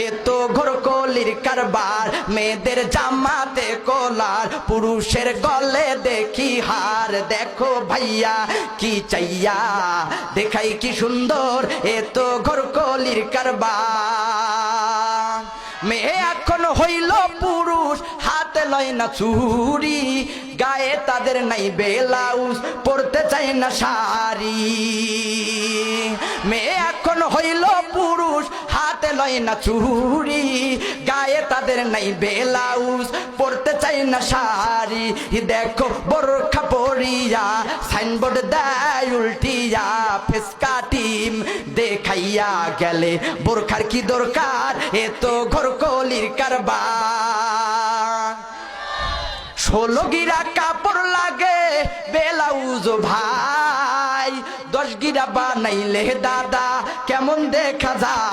এ তো ঘোরকলির কারবার, মেয়েদের জামাতে কোলার, পুরুষের গলে দেখি হার। দেখো ভাইয়া কি চাইয়া, দেখাই কি সুন্দর, এ তো ঘোরকলির কারবার। মেয়ে এখন হইল পুরুষ, হাতে লয় না চুরি, গায়ে তাদের নাই ব্লাউজ, পড়তে চায় না শাড়ি। মেয়ে এখন হইল পুরুষ, হাতে লয় না চুরি, গায়ে তাদের নাই ব্লাউজ, পড়তে চায় না শাড়ি। দেখো বোরখা পরিয়া সাইনবোর্ড দেয় উল্টিয়া, ফেসকা টিম দেখাইয়া গেলে বোরখার কি দরকার, এ তো ঘোরকলির কারবার। 16 গিরা কাপড় লাগে ব্লাউজ ভাই, 10 গিরা বানাইলে দাদা কেমন দেখা যায়।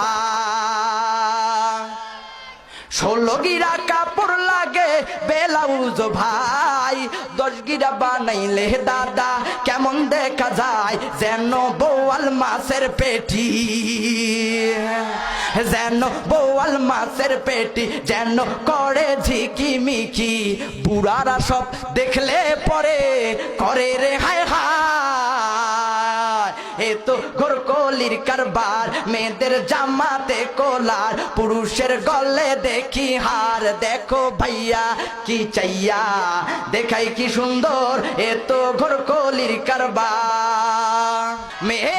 16 গিরা কাপড় লাগে ব্লাউজ ভাই, 10 গিরা বানাইলে দাদা কেমন দেখা যায়। যেন বোয়াল মাছের পেটি, যেন বোয়াল মাছের পেটি, যেন করে ঝিকিমিকি। বুড়ারা সব দেখলে পরে করে রে হায় হায়। এ তো ঘোরকলির কারবার, মেয়েদের জামাতে কোলার, পুরুষের গলে দেখি হার। দেখো ভাইয়া কি চাইয়া, দেখাই কি সুন্দর, এ তো ঘোরকলির কারবার। মেয়ে